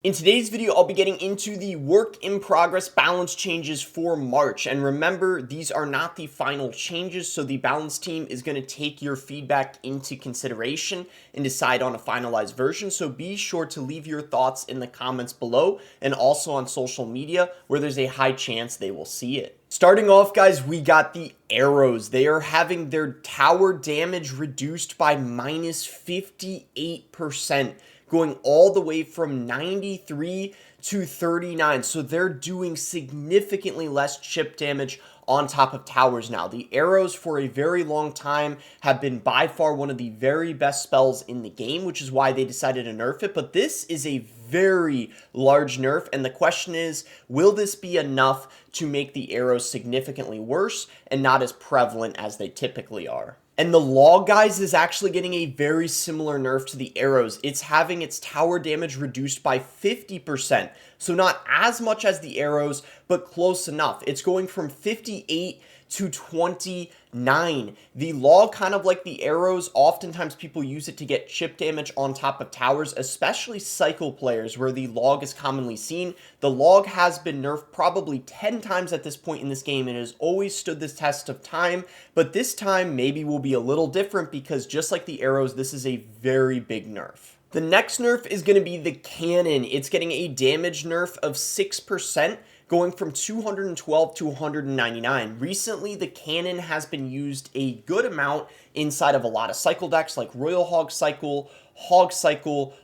In today's video, I'll be getting into the work in progress balance changes for March. And remember, these are not the final changes, so the balance team is going to take your feedback into consideration and decide on a finalized version. So be sure to leave your thoughts in the comments below and also on social media where there's a high chance they will see it. Starting off, guys, we got the arrows. They are having their tower damage reduced by minus 58%. Going all the way from 93 to 39. So they're doing significantly less chip damage on top of towers now. The arrows for a very long time have been by far one of the very best spells in the game, which is why they decided to nerf it. But this is a very large nerf, and the question is, will this be enough to make the arrows significantly worse and not as prevalent as they typically are? And the log, guys, is actually getting a very similar nerf to the arrows. It's having its tower damage reduced by 50%. So not as much as the arrows, but close enough. It's going from 58 to 29. The log, kind of like the arrows, oftentimes people use it to get chip damage on top of towers, especially cycle players where the log is commonly seen. The log has been nerfed probably 10 times at this point in this game and has always stood this test of time, but this time maybe will be a little different because just like the arrows, this is a very big nerf. The next nerf is going to be the cannon. It's getting a damage nerf of 6%. Going from 212 to 199. Recently, the cannon has been used a good amount inside of a lot of cycle decks like Royal Hog Cycle,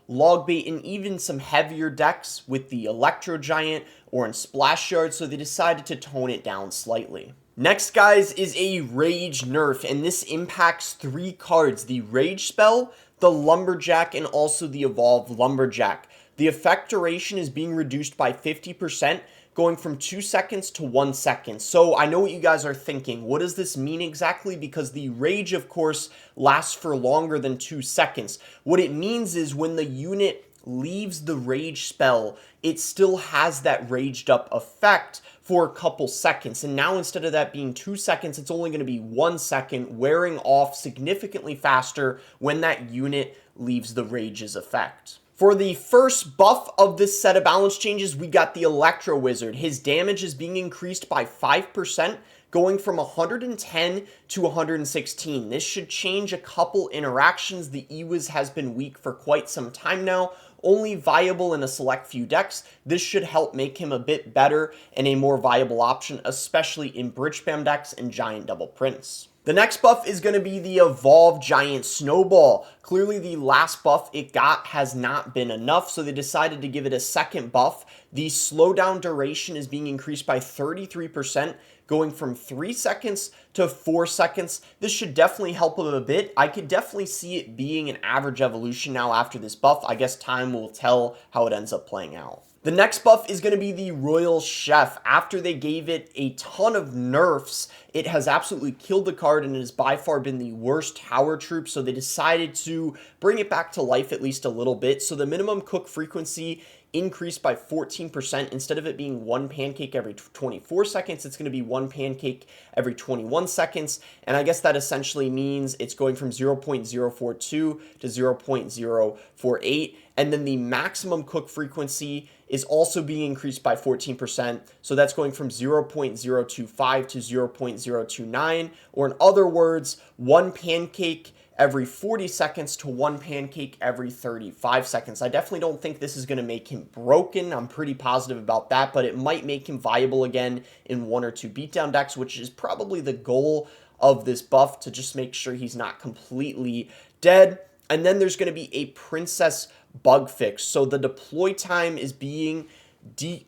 Log Bait, and even some heavier decks with the Electro Giant or in Splash Yard, so they decided to tone it down slightly. Next, guys, is a Rage nerf, and this impacts 3 cards: the Rage spell, the Lumberjack, and also the Evolved Lumberjack. The effect duration is being reduced by 50%, going from 2 seconds to 1 second. So I know what you guys are thinking. What does this mean exactly? Because the rage, of course, lasts for longer than 2 seconds. What it means is when the unit leaves the rage spell, it still has that raged up effect for a couple seconds. And now instead of that being 2 seconds, it's only going to be 1 second, wearing off significantly faster when that unit leaves the rage's effect. For the first buff of this set of balance changes, we got the Electro Wizard. His damage is being increased by 5%, going from 110 to 116. This should change a couple interactions. The Ewiz has been weak for quite some time now, only viable in a select few decks. This should help make him a bit better and a more viable option, especially in bridge spam decks and giant double prints. The next buff is going to be the Evolved Giant Snowball. Clearly, the last buff it got has not been enough, so they decided to give it a second buff. The slowdown duration is being increased by 33%, going from 3 seconds to 4 seconds. This should definitely help him a bit. I could definitely see it being an average evolution now after this buff. I guess time will tell how it ends up playing out. The next buff is going to be the Royal Chef. After they gave it a ton of nerfs, it has absolutely killed the card and it has by far been the worst tower troop, so they decided to bring it back to life at least a little bit. So the minimum cook frequency increased by 14%. Instead of it being 1 pancake every 24 seconds, it's going to be 1 pancake every 21 seconds. And I guess that essentially means it's going from 0.042 to 0.048. And then the maximum cook frequency is also being increased by 14%. So that's going from 0.025 to 0.029, or in other words, 1 pancake every 40 seconds to 1 pancake every 35 seconds. I definitely don't think this is going to make him broken. I'm pretty positive about that, but it might make him viable again in 1 or 2 beatdown decks, which is probably the goal of this buff, to just make sure he's not completely dead. And then there's going to be a Princess bug fix. So the deploy time is being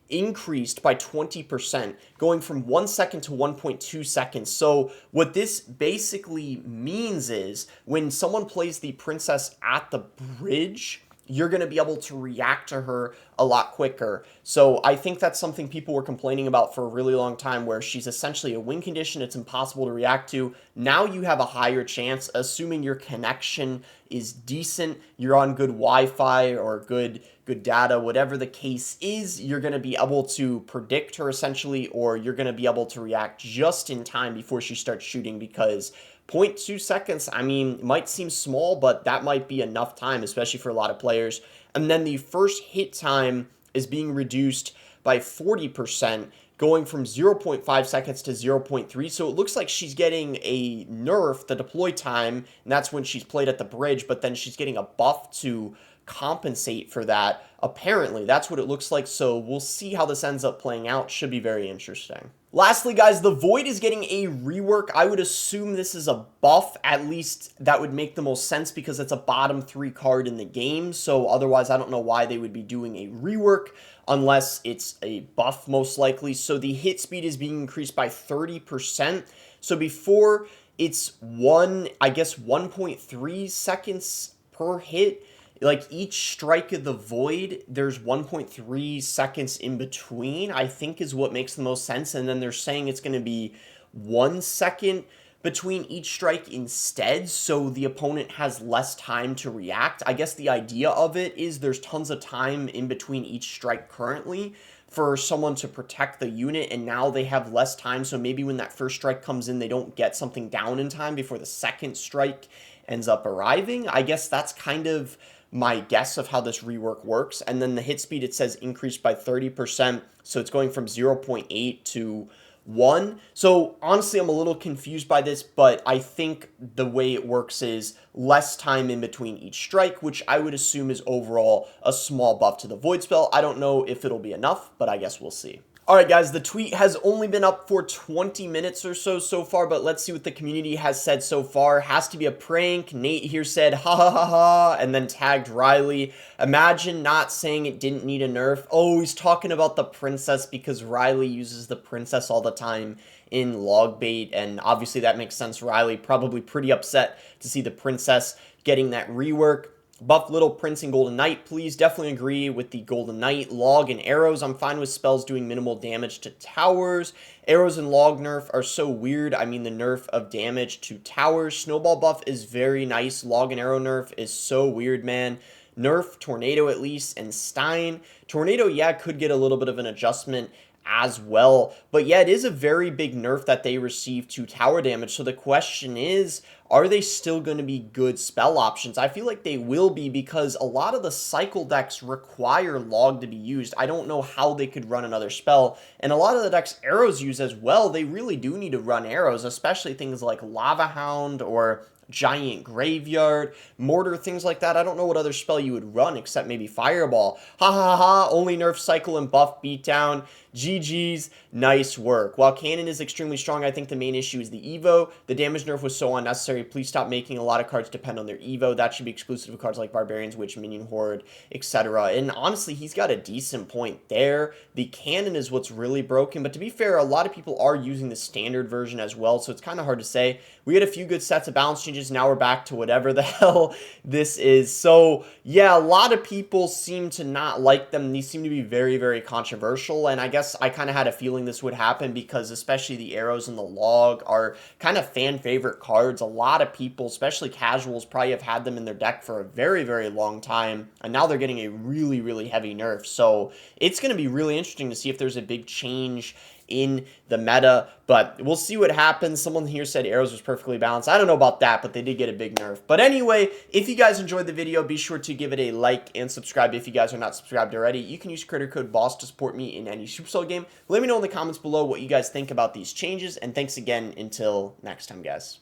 increased by 20%, going from 1 second to 1.2 seconds. So what this basically means is when someone plays the princess at the bridge, you're going to be able to react to her a lot quicker. So I think that's something people were complaining about for a really long time, where she's essentially a win condition. It's impossible to react to. Now you have a higher chance, assuming your connection is decent, you're on good Wi-Fi or good data, whatever the case is, you're going to be able to predict her essentially, or you're going to be able to react just in time before she starts shooting, because 0.2 seconds, I mean, might seem small, but that might be enough time, especially for a lot of players. And then the first hit time is being reduced by 40%, going from 0.5 seconds to 0.3. So it looks like she's getting a nerf, the deploy time, and that's when she's played at the bridge, but then she's getting a buff to compensate for that. Apparently, that's what it looks like. So we'll see how this ends up playing out. Should be very interesting. Lastly, guys, the Void is getting a rework. I would assume this is a buff. At least that would make the most sense because it's a bottom 3 card in the game. So otherwise, I don't know why they would be doing a rework unless it's a buff, most likely. So the hit speed is being increased by 30%. So before it's 1.3 seconds per hit. Like each strike of the Void, there's 1.3 seconds in between, I think is what makes the most sense. And then they're saying it's going to be 1 second between each strike instead, so the opponent has less time to react. I guess the idea of it is there's tons of time in between each strike currently for someone to protect the unit, and now they have less time, so maybe when that first strike comes in, they don't get something down in time before the second strike ends up arriving. I guess that's kind of my guess of how this rework works. And then the hit speed, it says increased by 30%, so it's going from 0.8 to 1. So honestly, I'm a little confused by this, but I think the way it works is less time in between each strike, which I would assume is overall a small buff to the Void spell. I don't know if it'll be enough, but I guess we'll see. Alright guys, the tweet has only been up for 20 minutes or so far, but let's see what the community has said so far. Has to be a prank. Nate here said, ha ha ha ha, and then tagged Riley. Imagine not saying it didn't need a nerf. Oh, he's talking about the princess because Riley uses the princess all the time in log bait, and obviously that makes sense. Riley probably pretty upset to see the princess getting that rework. Buff Little Prince and Golden Knight, please. Definitely agree with the Golden Knight. Log and arrows, I'm fine with spells doing minimal damage to towers. Arrows and log nerf are so weird. I mean, the nerf of damage to towers. Snowball buff is very nice. Log and arrow nerf is so weird, man. Nerf, Tornado at least, and Stein. Tornado, yeah, could get a little bit of an adjustment as well. But yeah, it is a very big nerf that they receive to tower damage. So the question is, are they still going to be good spell options? I feel like they will be because a lot of the cycle decks require log to be used. I don't know how they could run another spell. And a lot of the decks arrows use as well. They really do need to run arrows, especially things like Lava Hound or Giant Graveyard, Mortar, things like that. I don't know what other spell you would run except maybe Fireball. Ha ha ha, only nerf cycle and buff beatdown. GG's, nice work. While Cannon is extremely strong, I think the main issue is the Evo. The damage nerf was so unnecessary. Please stop making a lot of cards depend on their Evo. That should be exclusive to cards like Barbarians, Witch, Minion Horde, etc. And honestly, he's got a decent point there. The Cannon is what's really broken, but to be fair, a lot of people are using the standard version as well, so it's kind of hard to say. We had a few good sets of balance changes. Now we're back to whatever the hell this is. So yeah, a lot of people seem to not like them. These seem to be very, very controversial, and I guess I kind of had a feeling this would happen because especially the arrows and the log are kind of fan favorite cards. A lot of people, especially casuals, probably have had them in their deck for a very, very long time, and now they're getting a really, really heavy nerf. So it's going to be really interesting to see if there's a big change in the meta, but we'll see what happens. Someone here said arrows was perfectly balanced. I don't know about that, but they did get a big nerf. But anyway, if you guys enjoyed the video, be sure to give it a like and subscribe if you guys are not subscribed already. You can use creator code BOSS to support me in any Supercell game. Let me know in the comments below what you guys think about these changes, and thanks again until next time, guys.